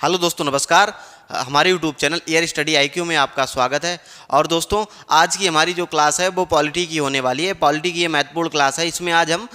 Hello दोस्तों, नमस्कार। हमारे YouTube channel air study IQ में आपका स्वागत है। और दोस्तों, आज की हमारी जो क्लास है वो पॉलिटी की होने वाली है। पॉलिटी की ये महत्वपूर्ण क्लास है। इसमें आज हम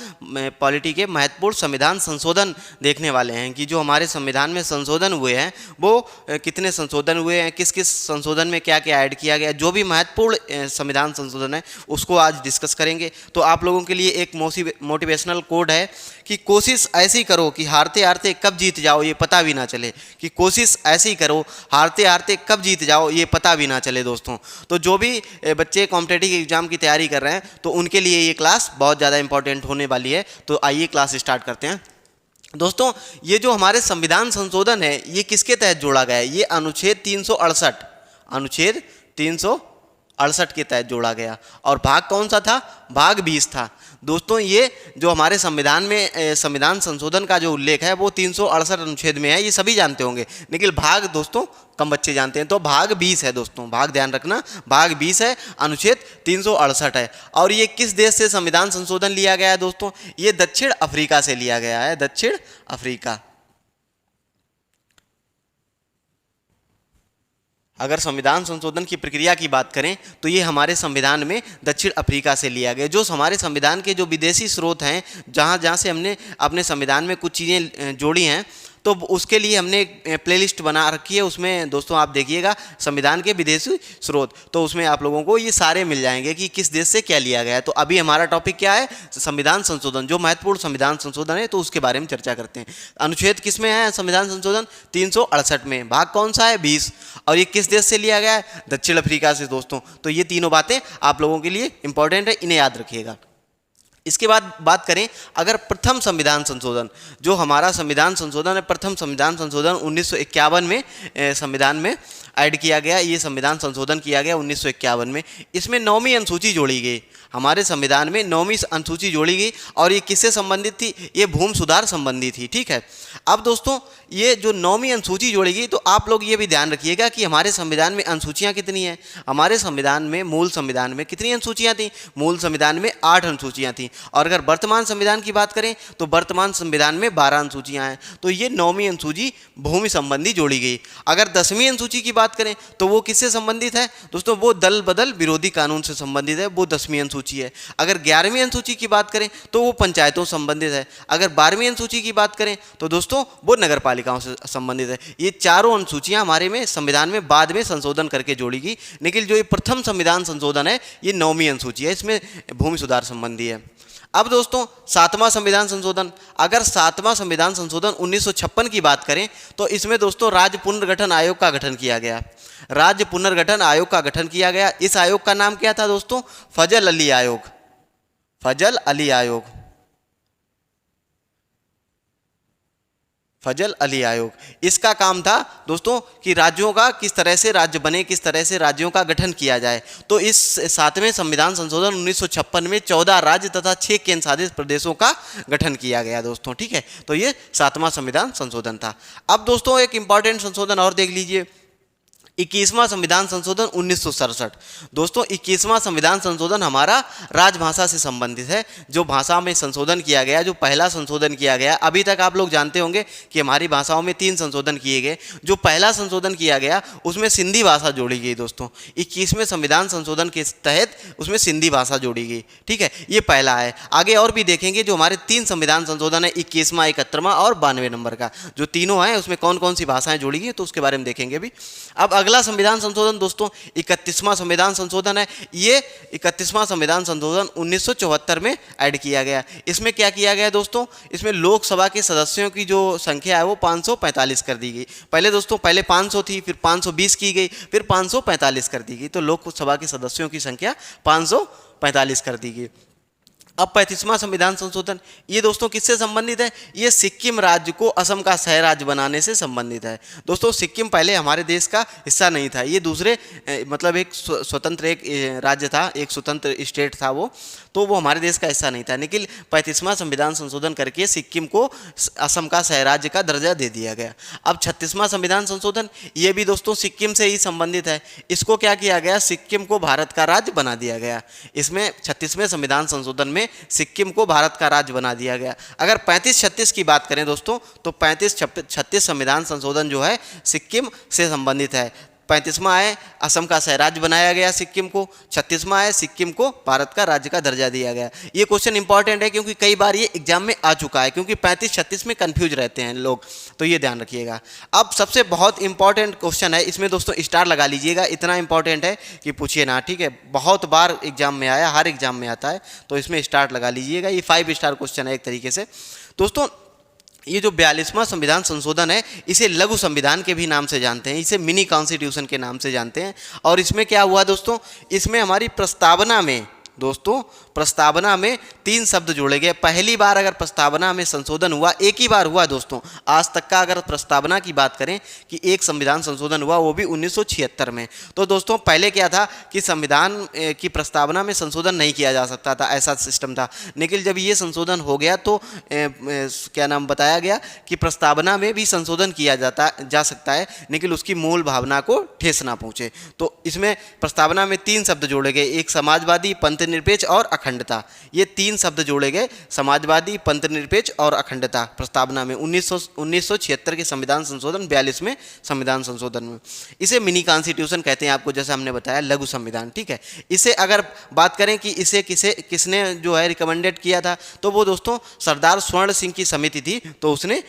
पॉलिटी के महत्वपूर्ण संविधान संशोधन देखने वाले हैं कि जो हमारे संविधान में संशोधन हुए हैं वो कितने संशोधन हुए हैं, किस किस संशोधन में क्या क्या ऐड किया गया, जो भी महत्वपूर्ण संविधान संशोधन है उसको आज डिस्कस करेंगे। तो आप लोगों के लिए एक मोटिवेशनल कोड है कि कोशिश ऐसी करो कि हारते हारते कब जीत जाओ ये पता भी ना चले। कि कोशिश ऐसी करो हारते हारते कब जीत जाओ ये पता भी ना चले। दोस्तों, तो जो भी बच्चे कॉम्पिटिटिव एग्जाम की तैयारी कर रहे हैं तो उनके लिए ये क्लास बहुत ज़्यादा इंपॉर्टेंट होने वाली है। तो आइए क्लास स्टार्ट करते हैं। दोस्तों, ये जो हमारे संविधान संशोधन है ये किसके तहत जोड़ा गया है? ये अनुच्छेद 368 के तहत जोड़ा गया। और भाग कौन सा था? भाग 20 था। दोस्तों, ये जो हमारे संविधान में संविधान संशोधन का जो उल्लेख है वो 368 अनुच्छेद में है, ये सभी जानते होंगे। लेकिन भाग दोस्तों कम बच्चे जानते हैं। तो भाग 20 है दोस्तों, भाग ध्यान रखना, भाग 20 है, अनुच्छेद 368 है। और ये किस देश से संविधान संशोधन लिया गया है दोस्तों? ये दक्षिण अफ्रीका से लिया गया है, दक्षिण अफ्रीका। अगर संविधान संशोधन की प्रक्रिया की बात करें तो ये हमारे संविधान में दक्षिण अफ्रीका से लिया गया। जो हमारे संविधान के जो विदेशी स्रोत हैं, जहाँ से हमने अपने संविधान में कुछ चीज़ें जोड़ी हैं, तो उसके लिए हमने एक प्लेलिस्ट बना रखी है। उसमें दोस्तों आप देखिएगा संविधान के विदेशी स्रोत, तो उसमें आप लोगों को ये सारे मिल जाएंगे कि किस देश से क्या लिया गया है। तो अभी हमारा टॉपिक क्या है? संविधान संशोधन, जो महत्वपूर्ण संविधान संशोधन है, तो उसके बारे में चर्चा करते हैं। अनुच्छेद किस में है संविधान संशोधन? 368 में। भाग कौन सा है? 20। और ये किस देश से लिया गया है? दक्षिण अफ्रीका से। दोस्तों, तो ये तीनों बातें आप लोगों के लिए इंपॉर्टेंट है, इन्हें याद रखिएगा। इसके बाद बात करें अगर प्रथम संविधान संशोधन, जो हमारा संविधान संशोधन है, प्रथम संविधान संशोधन 1951 में संविधान में ऐड किया गया। ये संविधान संशोधन किया गया 1951 में। इसमें 9वीं अनुसूची जोड़ी गई। हमारे संविधान में 9वीं अनुसूची जोड़ी गई। और ये किससे संबंधित थी? ये भूमि सुधार संबंधी थी। ठीक है। अब दोस्तों, ये जो 9वीं अनुसूची जोड़ी गई, तो आप लोग ये भी ध्यान रखिएगा कि हमारे संविधान में अनुसूचियाँ कितनी हैं। हमारे संविधान में, मूल संविधान में कितनी अनुसूचियाँ थी? मूल संविधान में 8 अनुसूचियाँ थीं। और अगर वर्तमान संविधान की बात करें तो वर्तमान संविधान में 12 अनुसूचियाँ हैं। तो ये 9वीं अनुसूची भूमि संबंधी जोड़ी गई। अगर 10वीं अनुसूची की बात करें तो वो किससे संबंधित है दोस्तों? वो दल बदल विरोधी कानून से संबंधित है, वो 10वीं अनुसूची है। अगर 11वीं अनुसूची की बात करें तो वो पंचायतों से संबंधित है। अगर 12वीं अनुसूची की बात करें तो दोस्तों वो नगर पालिकाओं से संबंधित है। ये चारों अनुसूचियां हमारे में संविधान में बाद में संशोधन करके जोड़ी गई। लेकिन जो ये प्रथम संविधान संशोधन है ये 9वीं अनुसूची है, इसमें भूमि सुधार संबंधी है। अब दोस्तों 7वां संविधान संशोधन, अगर 7वां संविधान संशोधन 1956 की बात करें तो इसमें दोस्तों राज्य पुनर्गठन आयोग का गठन किया गया। राज्य पुनर्गठन आयोग का गठन किया गया। इस आयोग का नाम क्या था दोस्तों? फजल अली आयोग। फजल अली आयोग। फजल अली आयोग। इसका काम था दोस्तों कि राज्यों का किस तरह से राज्य बने, किस तरह से राज्यों का गठन किया जाए। तो इस 7वें संविधान संशोधन 1956 में 14 राज्य तथा 6 केंद्र शासित प्रदेशों का गठन किया गया दोस्तों। ठीक है। तो ये 7वां संविधान संशोधन था। अब दोस्तों एक इंपॉर्टेंट संशोधन और देख लीजिए, 21वां संविधान संशोधन 1967। दोस्तों 21वां संविधान संशोधन हमारा राजभाषा से संबंधित है। जो भाषा में संशोधन किया गया, जो पहला संशोधन किया गया, अभी तक आप लोग जानते होंगे कि हमारी भाषाओं में 3 संशोधन किए गए। जो पहला संशोधन किया गया उसमें सिंधी भाषा जोड़ी गई दोस्तों। 21वें संविधान संशोधन के तहत उसमें सिंधी भाषा जोड़ी गई। ठीक है, ये पहला है। आगे और भी देखेंगे जो हमारे 3 संविधान संशोधन है, 21वां, 71वां और 92 नंबर का, जो तीनों हैं उसमें कौन कौन सी भाषाएं जोड़ी गई तो उसके बारे में देखेंगे भी। अब अगला संविधान संशोधन दोस्तों 31वां संविधान संशोधन है। ये 31वां संविधान संशोधन 1974 में ऐड किया गया। इसमें क्या किया गया दोस्तों? इसमें लोकसभा के सदस्यों की जो संख्या है वो 545 कर दी गई। पहले दोस्तों 500 थी, फिर 520 की गई, फिर 545 कर दी गई। तो लोकसभा के सदस्यों की संख्या 545 कर दी गई। अब 35वां संविधान संशोधन, ये दोस्तों किससे संबंधित है? ये सिक्किम राज्य को असम का सह राज्य बनाने से संबंधित है। दोस्तों सिक्किम पहले हमारे देश का हिस्सा नहीं था, ये दूसरे मतलब एक स्वतंत्र एक राज्य था, एक स्वतंत्र स्टेट था वो, तो वो हमारे देश का हिस्सा नहीं था। लेकिन 35वां संविधान संशोधन करके सिक्किम को असम का सह राज्य का दर्जा दे दिया गया। अब 36वां संविधान संशोधन, ये भी दोस्तों सिक्किम से ही संबंधित है। इसको क्या किया गया? सिक्किम को भारत का राज्य बना दिया गया। इसमें 36वें संविधान संशोधन में में सिक्किम को भारत का राज्य बना दिया गया। अगर 35-36 की बात करें दोस्तों, तो 35-36 संविधान संशोधन जो है सिक्किम से संबंधित है। 35वां है असम का सहराज्य बनाया गया सिक्किम को, 36वां है सिक्किम को भारत का राज्य का दर्जा दिया गया। ये क्वेश्चन इंपॉर्टेंट है क्योंकि कई बार ये एग्जाम में आ चुका है, क्योंकि 35-36 में कंफ्यूज रहते हैं लोग, तो ये ध्यान रखिएगा। अब सबसे बहुत इंपॉर्टेंट क्वेश्चन है, इसमें दोस्तों स्टार लगा लीजिएगा, इतना इंपॉर्टेंट है कि पूछिए ना, ठीक है। बहुत बार एग्जाम में आया, हर एग्जाम में आता है, तो इसमें स्टार लगा लीजिएगा। ये 5 स्टार क्वेश्चन है एक तरीके से। दोस्तों ये जो 42वां संविधान संशोधन है, इसे लघु संविधान के भी नाम से जानते हैं, इसे मिनी कॉन्स्टिट्यूशन के नाम से जानते हैं। और इसमें क्या हुआ दोस्तों, इसमें हमारी प्रस्तावना में दोस्तों, प्रस्तावना में 3 शब्द जोड़े गए। पहली बार अगर प्रस्तावना में संशोधन हुआ, एक ही बार हुआ दोस्तों आज तक का, अगर प्रस्तावना की बात करें कि एक संविधान संशोधन हुआ, वो भी 1976 में। तो दोस्तों पहले क्या था कि संविधान की प्रस्तावना में संशोधन नहीं किया जा सकता था, ऐसा सिस्टम था। लेकिन जब ये संशोधन हो गया तो क्या नाम बताया गया कि प्रस्तावना में भी संशोधन किया जा सकता है, लेकिन उसकी मूल भावना को ठेस ना पहुँचे। तो इसमें प्रस्तावना में 3 शब्द जोड़े गए, एक समाजवादी, पंथनिरपेक्ष और अखंडता। ये 3 शब्द जोड़े गए, समाजवादी, पंथनिरपेक्ष और अखंडता, प्रस्तावना में 1976 के संविधान संशोधन 42वें संविधान संशोधन में। इसे मिनी कॉन्स्टिट्यूशन कहते हैं, आपको जैसा हमने बताया लघु संविधान, ठीक है। इसे अगर बात करें कि इसे किसने जो है रिकमेंडेड किया था, तो वो दोस्तों सरदार स्वर्ण सिंह की समिति थी, तो उसने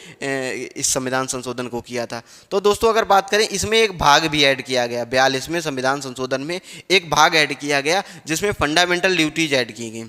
इस संविधान संशोधन को किया था। तो दोस्तों अगर बात करें, इसमें एक भाग भी ऐड किया गया, 42वें संविधान संशोधन में एक भाग ऐड किया गया जिसमें फंडामेंटल ड्यूटीज ऐड की गई।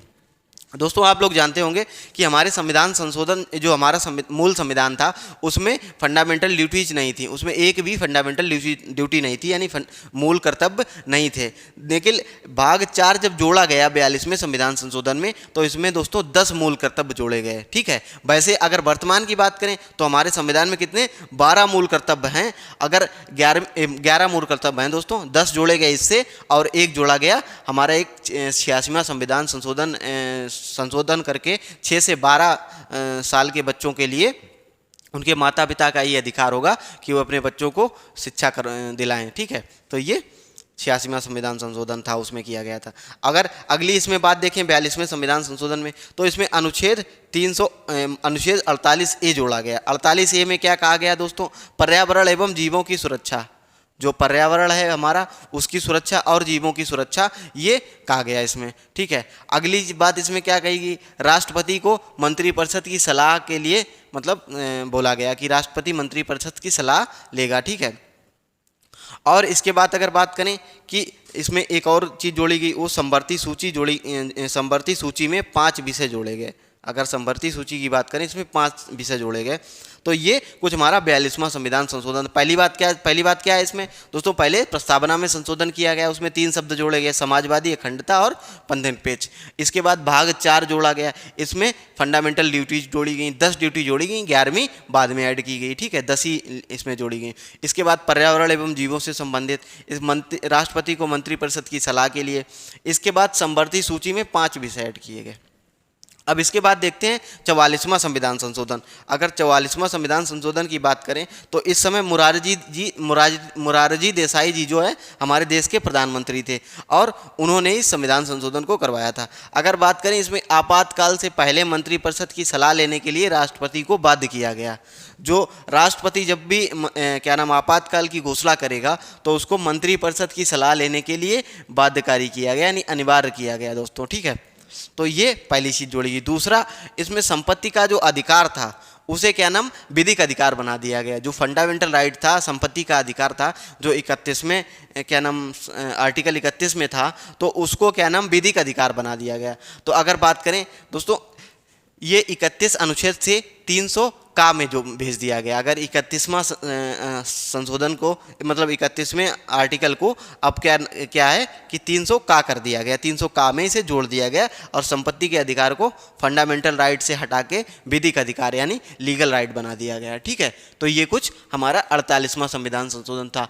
दोस्तों आप लोग जानते होंगे कि हमारे संविधान संशोधन जो हमारा मूल संविधान था, उसमें फंडामेंटल ड्यूटीज नहीं थी, उसमें एक भी फंडामेंटल ड्यूटी नहीं थी, यानी मूल कर्तव्य नहीं थे। लेकिन भाग 4 जब जोड़ा गया 42वें संविधान संशोधन में, तो इसमें दोस्तों 10 मूल कर्तव्य जोड़े गए, ठीक है। वैसे अगर वर्तमान की बात करें तो हमारे संविधान में कितने 12 मूल कर्तव्य हैं। अगर 11 मूल कर्तव्य हैं दोस्तों, 10 जोड़े गए इससे, और एक जोड़ा गया हमारा एक 86वां संविधान संशोधन करके 6 से 12 साल के बच्चों के लिए उनके माता पिता का ये अधिकार होगा कि वो अपने बच्चों को शिक्षा दिलाएं, ठीक है। तो ये 86वां संविधान संशोधन था, उसमें किया गया था। अगर अगली इसमें बात देखें 42वें संविधान संशोधन में, तो इसमें अनुच्छेद 48A जोड़ा गया। 48A में क्या कहा गया दोस्तों, पर्यावरण एवं जीवों की सुरक्षा, जो पर्यावरण है हमारा उसकी सुरक्षा और जीवों की सुरक्षा, ये कहा गया इसमें, ठीक है। अगली बात इसमें क्या कहेगी, राष्ट्रपति को मंत्रिपरिषद की सलाह के लिए मतलब बोला गया कि राष्ट्रपति मंत्रिपरिषद की सलाह लेगा, ठीक है। और इसके बाद अगर बात करें कि इसमें एक और चीज़ जोड़ी गई, वो संवर्ती सूची में 5 विषय जोड़े गए। अगर संवर्ती सूची की बात करें, इसमें 5 विषय जोड़े गए। तो ये कुछ हमारा 42वां संविधान संशोधन। पहली बात क्या है इसमें दोस्तों, पहले प्रस्तावना में संशोधन किया गया, उसमें 3 शब्द जोड़े गए, समाजवादी, अखंडता और पंथनिरपेक्ष। इसके बाद भाग 4 जोड़ा गया, इसमें फंडामेंटल ड्यूटीज जोड़ी गई, 10 ड्यूटी जोड़ी गई, 11वीं बाद में ऐड की गई, ठीक है, 10 ही इसमें जोड़ी गई। इसके बाद पर्यावरण एवं जीवों से संबंधित राष्ट्रपति को मंत्रिपरिषद की सलाह के लिए। इसके बाद संवर्ती सूची में 5 विषय ऐड किए गए। अब इसके बाद देखते हैं 44वां संविधान संशोधन। अगर 44वां संविधान संशोधन की बात करें तो इस समय मुरारजी देसाई जी जो है हमारे देश के प्रधानमंत्री थे, और उन्होंने इस संविधान संशोधन को करवाया था। अगर बात करें इसमें आपातकाल से पहले मंत्रिपरिषद की सलाह लेने के लिए राष्ट्रपति को बाध्य किया गया। जो राष्ट्रपति जब भी आपातकाल की घोषणा करेगा तो उसको मंत्रिपरिषद की सलाह लेने के लिए बाध्यकारी किया गया, यानी अनिवार्य किया गया दोस्तों, ठीक है। तो ये पहली चीज जोड़ेगी। दूसरा, इसमें संपत्ति का जो अधिकार था उसे विधिक अधिकार बना दिया गया। जो फंडामेंटल राइट था, संपत्ति का अधिकार था, जो 31वें आर्टिकल 31 में था, तो उसको विधिक अधिकार बना दिया गया। तो अगर बात करें दोस्तों, ये 31 अनुच्छेद से 300 का में जो भेज दिया गया। अगर 31वां संशोधन को मतलब 31वें आर्टिकल को अब क्या है कि 300 का कर दिया गया, 300 का में इसे जोड़ दिया गया, और संपत्ति के अधिकार को फंडामेंटल राइट से हटा के विधिक अधिकार यानी लीगल राइट बना दिया गया, ठीक है। तो ये कुछ हमारा 48वां संविधान संशोधन था।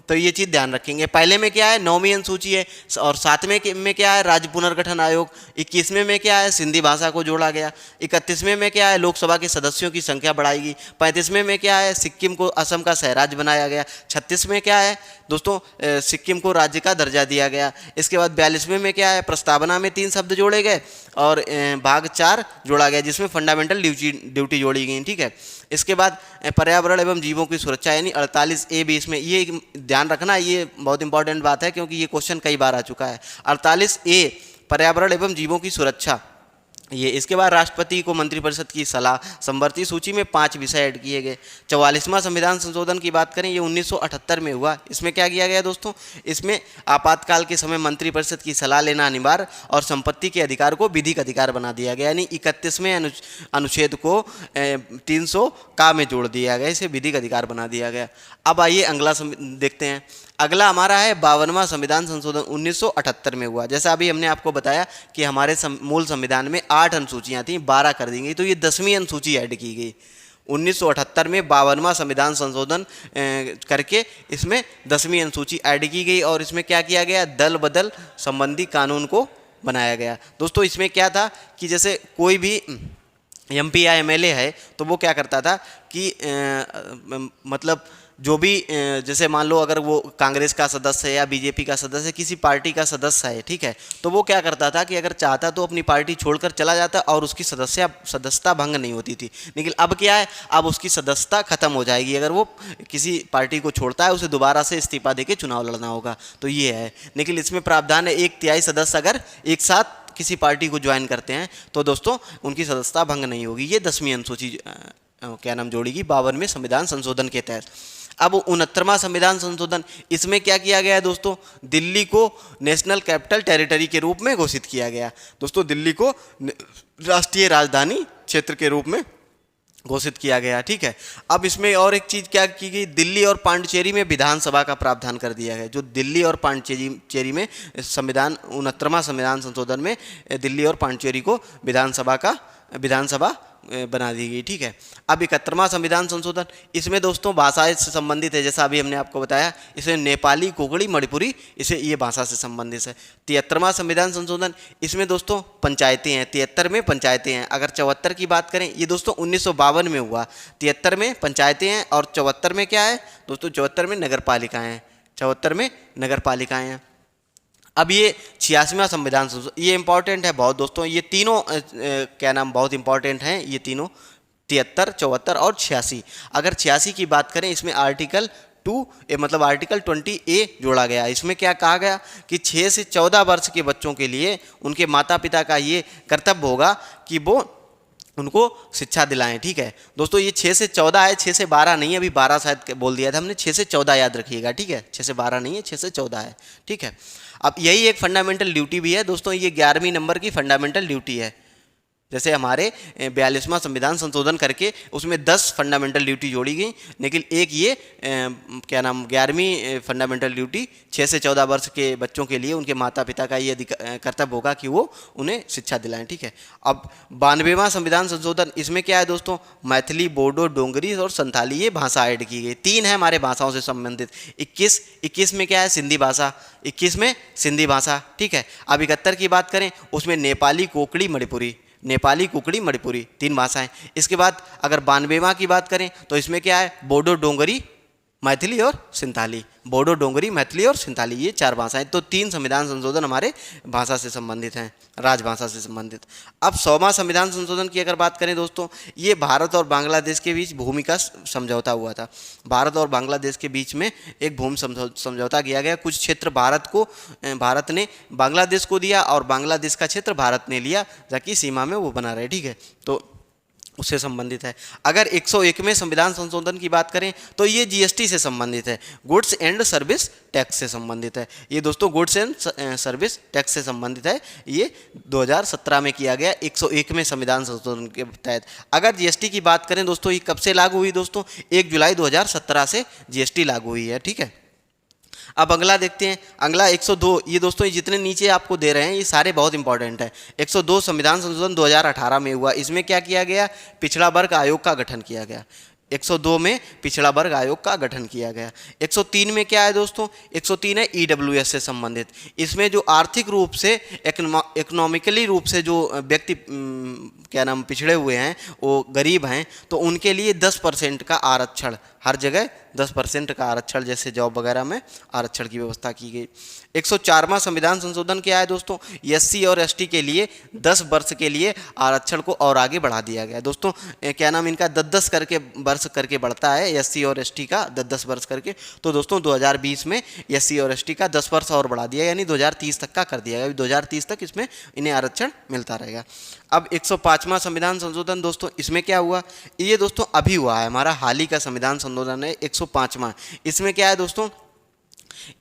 तो ये चीज़ ध्यान रखेंगे। पहले में क्या है, 9वीं अनुसूची है, और 7वें में क्या है, राज्य पुनर्गठन आयोग। 21वें में क्या है, सिंधी भाषा को जोड़ा गया। 31वें में क्या है, लोकसभा के सदस्यों की संख्या बढ़ाएगी। 35वें में क्या है, सिक्किम को असम का सहराज्य बनाया गया। 36वें क्या है दोस्तों, सिक्किम को राज्य का दर्जा दिया गया। इसके बाद 42वें में क्या है, प्रस्तावना में 3 शब्द जोड़े गए, और भाग 4 जोड़ा गया जिसमें फंडामेंटल ड्यूटी जोड़ी गई, ठीक है। इसके बाद पर्यावरण एवं जीवों की सुरक्षा यानी 48A भी इसमें, ये ध्यान रखना, ये बहुत इंपॉर्टेंट बात है क्योंकि ये क्वेश्चन कई बार आ चुका है। 48A पर्यावरण एवं जीवों की सुरक्षा ये। इसके बाद राष्ट्रपति को मंत्रिपरिषद की सलाह, संवर्ती सूची में 5 विषय ऐड किए गए। 44वां संविधान संशोधन की बात करें, ये 1978 में हुआ। इसमें क्या किया गया दोस्तों, इसमें आपातकाल के समय मंत्रिपरिषद की सलाह लेना अनिवार्य और संपत्ति के अधिकार को विधिक अधिकार बना दिया गया, यानी 31वें अनुच्छेद को 300 का में जोड़ दिया गया, इसे विधिक अधिकार बना दिया गया। अब आइए अगला देखते हैं। अगला हमारा है 52वां संविधान संशोधन 1978 में हुआ। जैसा अभी हमने आपको बताया कि हमारे मूल संविधान में 8 अनुसूचियां थी, 12 कर दी गई, तो ये 10वीं अनुसूची ऐड की गई 1978 में। 52वां संविधान संशोधन करके इसमें 10वीं अनुसूची ऐड की गई और इसमें क्या किया गया, दल बदल संबंधी कानून को बनाया गया। दोस्तों इसमें क्या था कि जैसे कोई भी MP या MLA है तो वो क्या करता था कि मतलब जो भी जैसे मान लो अगर वो कांग्रेस का सदस्य है या BJP का सदस्य है, किसी पार्टी का सदस्य है, ठीक है, तो वो क्या करता था कि अगर चाहता तो अपनी पार्टी छोड़कर चला जाता और उसकी सदस्यता भंग नहीं होती थी। लेकिन अब क्या है, अब उसकी सदस्यता खत्म हो जाएगी अगर वो किसी पार्टी को छोड़ता है, उसे दोबारा से इस्तीफा देके चुनाव लड़ना होगा, तो ये है। लेकिन इसमें प्रावधान है 1/3 सदस्य अगर एक साथ किसी पार्टी को ज्वाइन करते हैं तो दोस्तों उनकी सदस्यता भंग नहीं होगी। ये 10वीं अनुसूची क्या नाम जोड़ेगी 52वें संविधान संशोधन के तहत। अब 69वां संविधान संशोधन, इसमें क्या किया गया है दोस्तों, दिल्ली को नेशनल कैपिटल टेरिटरी के रूप में घोषित किया गया। दोस्तों दिल्ली को राष्ट्रीय राजधानी क्षेत्र के रूप में घोषित किया गया, ठीक है। अब इसमें और एक चीज़ क्या की गई, दिल्ली और पांडिचेरी में विधानसभा का प्रावधान कर दिया गया। जो दिल्ली और पांडिचेरी में संविधान 69वां संविधान संशोधन में दिल्ली और पांडिचेरी को विधानसभा बना दी गई, ठीक है। अब 71वां संविधान संशोधन, इसमें दोस्तों भाषा से संबंधित है, जैसा अभी हमने आपको बताया, इसमें नेपाली, कोंकणी, मणिपुरी, इसे ये भाषा से संबंधित है। 73वां संविधान संशोधन, इसमें दोस्तों पंचायतें हैं, 73 में पंचायतें हैं। अगर 74 की बात करें, ये दोस्तों 1952 में हुआ। 73 में पंचायतें हैं और 74 में क्या है दोस्तों, 74 में नगर पालिकाएँ हैं, 74 में नगर पालिकाएँ हैं। अब ये 86वां संविधान संशोधन, ये इंपॉर्टेंट है बहुत दोस्तों, ये तीनों क्या नाम बहुत इंपॉर्टेंट हैं, ये तीनों 73, 74 और 86। अगर 86 की बात करें, इसमें आर्टिकल 2 मतलब आर्टिकल 20A जोड़ा गया। इसमें क्या कहा गया कि 6 से 14 वर्ष के बच्चों के लिए उनके माता पिता का ये कर्तव्य होगा कि वो उनको शिक्षा दिलाएं, ठीक है दोस्तों। ये 6 से 14 है, 6 से 12 नहीं है, अभी 12 शायद बोल दिया था हमने, 6 से 14 याद रखिएगा, ठीक है। 6 से 12 नहीं है, 6 से 14 है, ठीक है। अब यही एक फंडामेंटल ड्यूटी भी है दोस्तों, ये 11वीं नंबर की फंडामेंटल ड्यूटी है। जैसे हमारे 42वां संविधान संशोधन करके उसमें 10 फंडामेंटल ड्यूटी जोड़ी गई, लेकिन एक ये क्या नाम 11वीं फंडामेंटल ड्यूटी 6 से 14 वर्ष के बच्चों के लिए उनके माता पिता का ये कर्तव्य होगा कि वो उन्हें शिक्षा दिलाएं, ठीक है। अब 92वां संविधान संशोधन, इसमें क्या है दोस्तों, मैथिली, बोडो, डोंगरी और संथाली ये भाषा ऐड की गई। 3 है हमारे भाषाओं से संबंधित। 21 में क्या है, सिंधी भाषा, 21 में सिंधी भाषा, ठीक है। अब 71 की बात करें, उसमें नेपाली, कोंकणी, मणिपुरी, नेपाली, कुकड़ी, मणिपुरी 3 भाषाएं। इसके बाद अगर 92वां की बात करें तो इसमें क्या है, बोडो, डोंगरी, मैथिली और सिंथाली, बोडो, डोंगरी, मैथिली और सिंथाली, ये 4 भाषाएं। तो 3 संविधान संशोधन हमारे भाषा से संबंधित हैं, राजभाषा से संबंधित। अब 100वां संविधान संशोधन की अगर बात करें दोस्तों, ये भारत और बांग्लादेश के बीच भूमि का समझौता हुआ था। भारत और बांग्लादेश के बीच में एक भूमि समझौता किया गया। कुछ क्षेत्र भारत ने बांग्लादेश को दिया और बांग्लादेश का क्षेत्र भारत ने लिया, ताकि सीमा में वो बना रहे, ठीक है, तो उससे संबंधित है। अगर 101वें संविधान संशोधन की बात करें तो ये GST से संबंधित है, गुड्स एंड सर्विस टैक्स से संबंधित है। ये दोस्तों गुड्स एंड सर्विस टैक्स से संबंधित है, ये 2017 में किया गया 101वें संविधान संशोधन के तहत। अगर GST की बात करें दोस्तों, ये कब से लागू हुई दोस्तों, 1 जुलाई 2017 से GST लागू हुई है, ठीक है। अब अगला देखते हैं, अगला 102, ये दोस्तों ये जितने नीचे आपको दे रहे हैं ये सारे बहुत इंपॉर्टेंट है। 102 संविधान संशोधन 2018 में हुआ। इसमें क्या किया गया, पिछड़ा वर्ग आयोग का गठन किया गया। 102 में पिछड़ा वर्ग आयोग का गठन किया गया। 103 में क्या है दोस्तों, 103 है EWS से संबंधित। इसमें जो आर्थिक रूप से इकोनॉमिकली रूप से जो व्यक्ति क्या नाम पिछड़े हुए हैं, वो गरीब हैं, तो उनके लिए 10% का आरक्षण हर जगह 10% का आरक्षण, जैसे जॉब वगैरह में आरक्षण की व्यवस्था की गई। 104वां संविधान संशोधन क्या है दोस्तों? एससी और एसटी के लिए 10 वर्ष के लिए आरक्षण को और आगे बढ़ा दिया गया दोस्तों। क्या नाम इनका 10-10 करके वर्ष करके बढ़ता है, एससी और एसटी का 10-10 वर्ष करके। तो दोस्तों 2020 में एससी और एसटी का 10 वर्ष और बढ़ा दिया, यानी 2030 तक का कर दिया गया। 2030 तक इसमें इन्हें आरक्षण मिलता रहेगा। अब 105वां संविधान संशोधन दोस्तों, इसमें क्या हुआ? ये दोस्तों अभी हुआ है, हमारा हाल ही का संविधान संशोधन है 105वां। इसमें क्या है दोस्तों?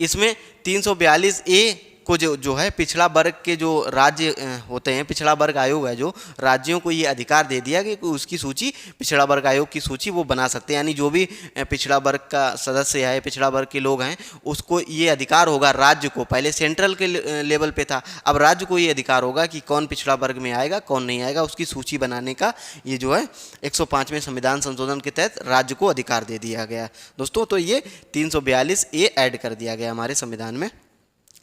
इसमें 342A को जो है पिछड़ा वर्ग के जो राज्य होते हैं, पिछड़ा वर्ग आयोग है जो, राज्यों को ये अधिकार दे दिया कि उसकी सूची, पिछड़ा वर्ग आयोग की सूची वो बना सकते हैं। यानी जो भी पिछड़ा वर्ग का सदस्य है, पिछड़ा वर्ग के लोग हैं, उसको ये अधिकार होगा राज्य को। पहले सेंट्रल के लेवल पे था, अब राज्य को ये अधिकार होगा कि कौन पिछड़ा वर्ग में आएगा, कौन नहीं आएगा, उसकी सूची बनाने का ये जो है 105वें संविधान संशोधन के तहत राज्य को अधिकार दे दिया गया दोस्तों। तो ये 342A ऐड कर दिया गया हमारे संविधान में।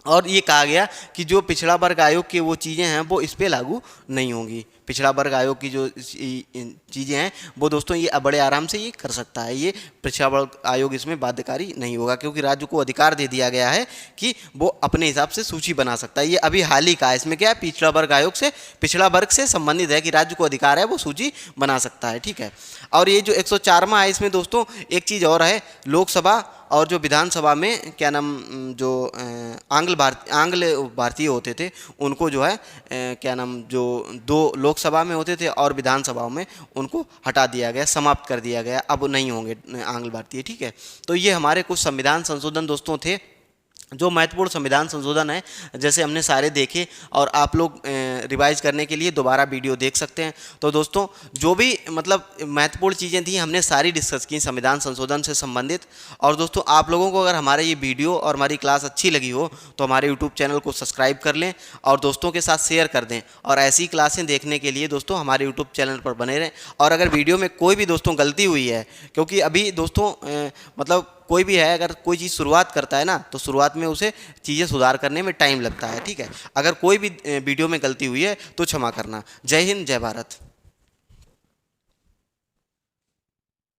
और ये कहा गया कि जो पिछड़ा वर्ग आयोग की वो चीज़ें हैं वो इस पे लागू नहीं होंगी। पिछड़ा वर्ग आयोग की जो चीज़ें हैं वो दोस्तों ये बड़े आराम से ये कर सकता है, ये पिछड़ा वर्ग आयोग इसमें बाध्यकारी नहीं होगा, क्योंकि राज्य को अधिकार दे दिया गया है कि वो अपने हिसाब से सूची बना सकता है। ये अभी हाल ही का है। इसमें क्या है? पिछड़ा वर्ग आयोग से, पिछड़ा वर्ग से संबंधित है कि राज्य को अधिकार है वो सूची बना सकता है, ठीक है। और ये जो 104वां है, इसमें दोस्तों एक चीज़ और है, लोकसभा और जो विधानसभा में क्या नाम जो आंग्ल भारतीय होते थे उनको जो है क्या नाम जो 2 लोकसभा में होते थे और विधानसभाओं में, उनको हटा दिया गया, समाप्त कर दिया गया, अब नहीं होंगे आंग्ल भारतीय, ठीक है। तो ये हमारे कुछ संविधान संशोधन दोस्तों थे जो महत्वपूर्ण संविधान संशोधन है, जैसे हमने सारे देखे, और आप लोग रिवाइज करने के लिए दोबारा वीडियो देख सकते हैं। तो दोस्तों जो भी मतलब महत्वपूर्ण चीज़ें थी हमने सारी डिस्कस की संविधान संशोधन से संबंधित। और दोस्तों आप लोगों को अगर हमारा ये वीडियो और हमारी क्लास अच्छी लगी हो तो हमारे यूट्यूब चैनल को सब्सक्राइब कर लें और दोस्तों के साथ शेयर कर दें। और ऐसी क्लासें देखने के लिए दोस्तों हमारे यूट्यूब चैनल पर बने रहें। और अगर वीडियो में कोई भी दोस्तों गलती हुई है, क्योंकि अभी दोस्तों मतलब कोई भी है अगर कोई चीज़ शुरुआत करता है ना, तो शुरुआत में उसे चीज़ें सुधार करने में टाइम लगता है, ठीक है। अगर कोई भी वीडियो में गलती हुई है तो क्षमा करना। जय हिंद, जय भारत।